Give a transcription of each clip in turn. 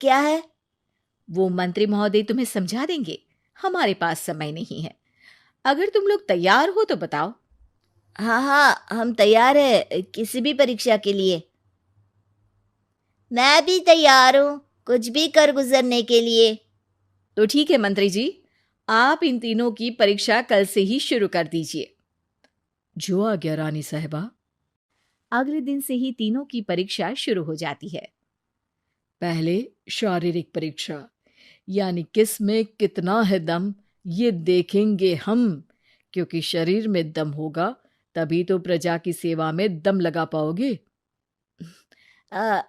क्या है? वो मंत्री महोदय तुम्हें समझा देंगे, हमारे पास समय नहीं है। अगर तुम लोग तैयार हो तो बताओ। हाँ हाँ, हम तैयार है किसी भी परीक्षा के लिए। मैं भी तैयार हूँ कुछ भी कर गुजरने के लिए। तो ठीक है मंत्री जी, आप इन तीनों की परीक्षा कल से ही शुरू कर दीजिए। जो आ गया रानी साहिबा। अगले दिन से ही तीनों की परीक्षा शुरू हो जाती है। पहले शारीरिक परीक्षा, यानी किस में कितना है दम, ये देखेंगे हम। क्योंकि शरीर में दम होगा तभी तो प्रजा की सेवा में दम लगा पाओगे। आ,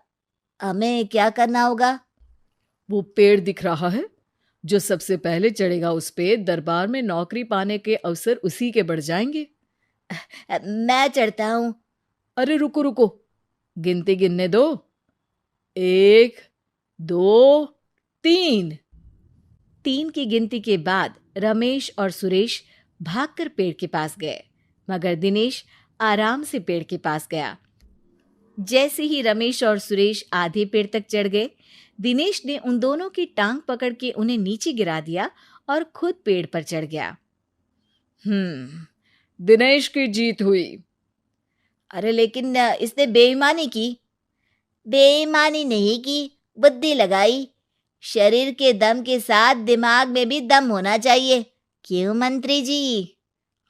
हमें क्या करना होगा? वो पेड़ दिख रहा है, जो सबसे पहले चढ़ेगा उस पे दरबार में नौकरी पाने के अवसर उसी के बढ़ जाएंगे। मैं चढ़ता हूँ। अरे रुको रुको, गिनती गिनने दो। 1 2 3। 3 की गिनती के बाद रमेश और सुरेश भागकर पेड़ के पास गए, मगर दिनेश आराम से पेड़ के पास गया। जैसे ही रमेश और सुरेश आधे पेड़ तक चढ़ गए, दिनेश ने उन दोनों की टांग पकड़ के उन्हें नीचे गिरा दिया और खुद पेड़ पर चढ़ गया। दिनेश की जीत हुई। अरे लेकिन इसने बेईमानी की। बेईमानी नहीं की, बुद्धि लगाई। शरीर के दम के साथ दिमाग में भी दम होना चाहिए, क्यों मंत्री जी?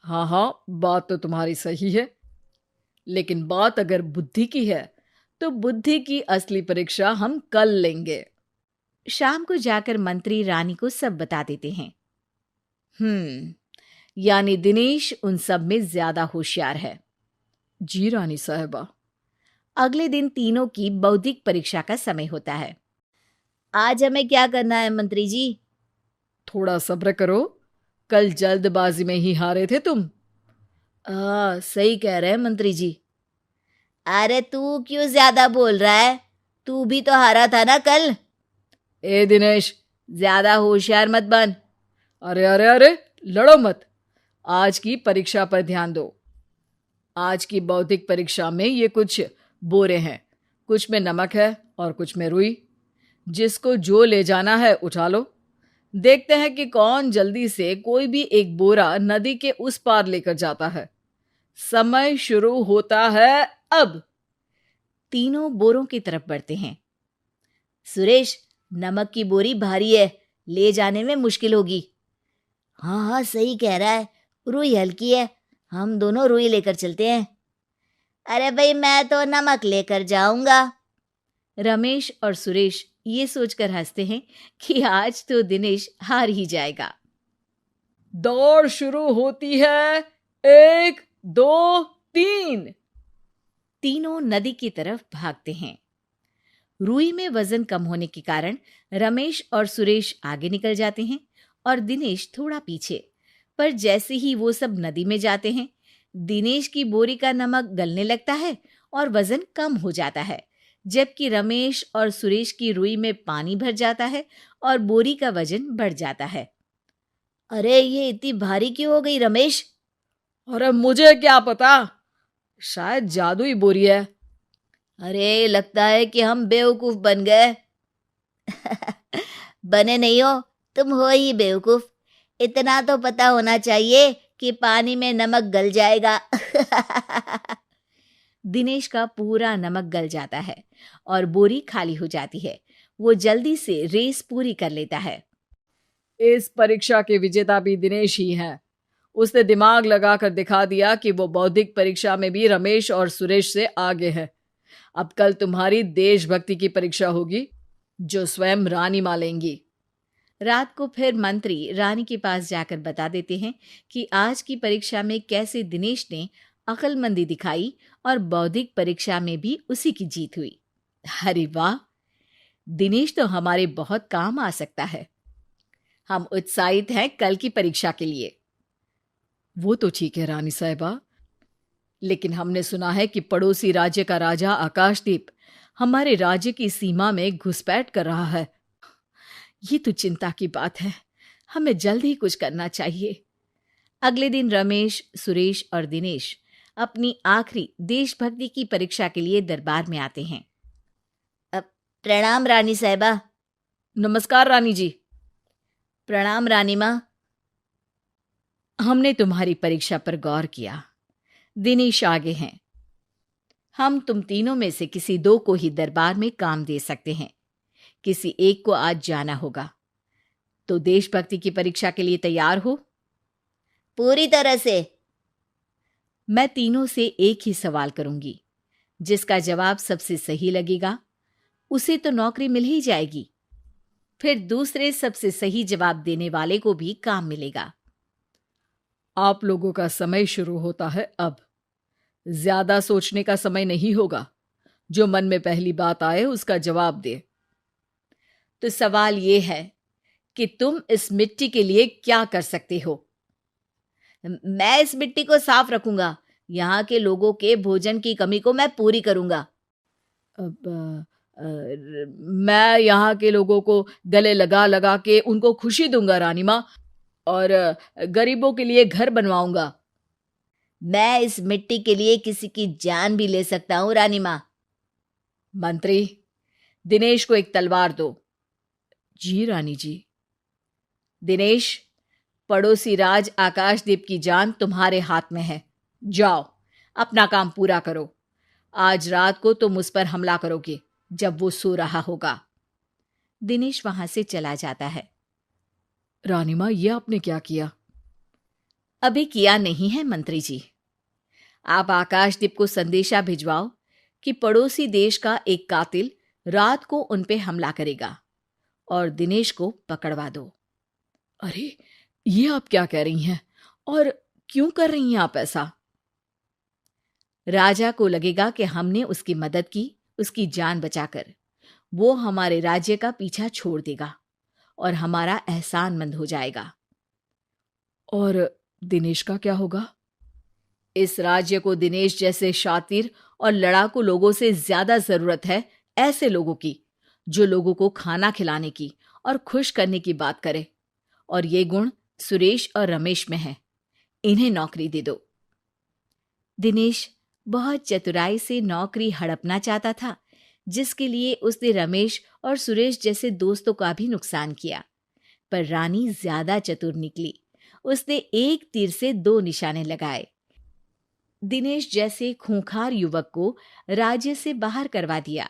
हाँ हाँ, बात तो तुम्हारी सही है, लेकिन बात अगर बुद्धि की है तो बुद्धि की असली परीक्षा हम कल लेंगे। शाम को जाकर मंत्री रानी को सब बता देते हैं। यानी दिनेश उन सब में ज्यादा होशियार है। जी रानी साहिबा। अगले दिन तीनों की बौद्धिक परीक्षा का समय होता है। आज हमें क्या करना है मंत्री जी? थोड़ा सब्र करो, कल जल्दबाजी में ही हारे थे तुम। सही कह रहे हैं मंत्री जी। अरे तू क्यों ज्यादा बोल रहा है? तू भी तो हारा था ना कल। ए दिनेश, ज्यादा होशियार मत बन। अरे अरे अरे, लड़ो मत। आज की परीक्षा पर ध्यान दो। आज की बौद्धिक परीक्षा में ये कुछ बोरे हैं, कुछ में नमक है और कुछ में रुई। जिसको जो ले जाना है उठा लो। देखते हैं कि कौन जल्दी से कोई भी एक बोरा नदी के उस पार लेकर जाता है। समय शुरू होता है अब। तीनों बोरों की तरफ बढ़ते हैं। सुरेश, नमक की बोरी भारी है, ले जाने में मुश्किल होगी। हाँ हाँ, सही कह रहा है, रुई हल्की है, हम दोनों रुई लेकर चलते हैं। अरे भाई, मैं तो नमक लेकर जाऊंगा। रमेश और सुरेश ये सोचकर हंसते हैं कि आज तो दिनेश हार ही जाएगा। दौड़ शुरू होती है। 1 2 3। तीनों नदी की तरफ भागते हैं। रुई में वजन कम होने के कारण रमेश और सुरेश आगे निकल जाते हैं और दिनेश थोड़ा पीछे। पर जैसे ही वो सब नदी में जाते हैं, दिनेश की बोरी का नमक गलने लगता है और वजन कम हो जाता है, जबकि रमेश और सुरेश की रुई में पानी भर जाता है और बोरी का वजन बढ़ जाता है। अरे ये इतनी भारी क्यों हो गई रमेश? अरे मुझे क्या पता, शायद जादुई बोरी है। अरे लगता है कि हम बेवकूफ बन गए। बने नहीं हो, तुम हो ही बेवकूफ। इतना तो पता होना चाहिए कि पानी में नमक गल जाएगा। दिनेश का पूरा नमक गल जाता है और बोरी खाली हो जाती है। वो जल्दी से रेस पूरी कर लेता है। इस परीक्षा के विजेता भी दिनेश ही हैं। उसने दिमाग लगाकर दिखा दिया कि वो बौद्धिक परीक्षा में भी रमेश और सुरेश से आगे है। अब कल तुम्हारी देशभक्ति की परीक्षा होगी, जो स्वयं रानी मां लेंगी। रात को फिर मंत्री रानी के पास जाकर बता देते हैं कि आज की परीक्षा में कैसे दिनेश ने अक्लमंदी दिखाई और बौद्धिक परीक्षा में भी उसी की जीत हुई। अरे वाह, दिनेश तो हमारे बहुत काम आ सकता है। हम उत्साहित हैं कल की परीक्षा के लिए। वो तो ठीक है रानी साहिबा, लेकिन हमने सुना है कि पड़ोसी राज्य का राजा आकाशदीप हमारे राज्य की सीमा में घुसपैठ कर रहा है। ये तो चिंता की बात है, हमें जल्द ही कुछ करना चाहिए। अगले दिन रमेश, सुरेश और दिनेश अपनी आखिरी देशभक्ति की परीक्षा के लिए दरबार में आते हैं। प्रणाम रानी साहिबा। नमस्कार रानी जी। प्रणाम रानी माँ। हमने तुम्हारी परीक्षा पर गौर किया। दिनेश आगे हैं। हम तुम तीनों में से किसी दो को ही दरबार में काम दे सकते हैं। किसी एक को आज जाना होगा। तो देशभक्ति की परीक्षा के लिए तैयार हो? पूरी तरह से। मैं तीनों से एक ही सवाल करूंगी। जिसका जवाब सबसे सही लगेगा उसे तो नौकरी मिल ही जाएगी। फिर दूसरे सबसे सही जवाब देने वाले को भी काम मिलेगा। आप लोगों का समय शुरू होता है अब। ज्यादा सोचने का समय नहीं होगा। जो मन में पहली बात आए उसका जवाब दे। तो सवाल यह है कि तुम इस मिट्टी के लिए क्या कर सकते हो? मैं इस मिट्टी को साफ रखूंगा। यहाँ के लोगों के भोजन की कमी को मैं पूरी करूंगा। मैं यहाँ के लोगों को गले लगा लगा के उनको खुशी दूंगा रानी माँ, और गरीबों के लिए घर बनवाऊंगा। मैं इस मिट्टी के लिए किसी की जान भी ले सकता हूँ रानी माँ। मंत्री, दिनेश को एक तलवार दो। जी रानी जी। दिनेश, पड़ोसी राज आकाशदीप की जान तुम्हारे हाथ में है। जाओ, अपना काम पूरा करो। आज रात को तुम उस पर हमला करोगे जब वो सो रहा होगा। दिनेश वहां से चला जाता है। रानी माँ, ये आपने क्या किया? अभी किया नहीं है मंत्री जी। आप आकाशदीप को संदेशा भिजवाओ कि पड़ोसी देश का एक कातिल रात को उन पे हमला करेगा और दिनेश को पकड़वा दो। अरे, ये आप क्या कह रही हैं? और क्यों कर रही हैं आप ऐसा? राजा को लगेगा कि हमने उसकी मदद की, उसकी जान बचाकर। वो हमारे राज्य का पीछा छोड़ देगा और हमारा एहसानमंद हो जाएगा। और दिनेश का क्या होगा? इस राज्य को दिनेश जैसे शातिर और लड़ाकू लोगों से ज्यादा जरूरत है। ऐसे लोगों की जो लोगों को खाना खिलाने की और खुश करने की बात करे। और ये गुण सुरेश और रमेश में है। इन्हें नौकरी दे दो। दिनेश बहुत चतुराई से नौकरी हड़पना चाहता था, जिसके लिए उसने रमेश और सुरेश जैसे दोस्तों का भी नुकसान किया। पर रानी ज्यादा चतुर निकली। उसने एक तीर से दो निशाने लगाए। दिनेश जैसे खूंखार युवक को राज्य से बाहर करवा दिया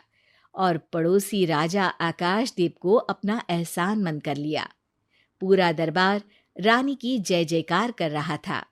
और पड़ोसी राजा आकाशदीप को अपना एहसानमंद कर लिया। पूरा दरबार रानी की जय जयकार कर रहा था।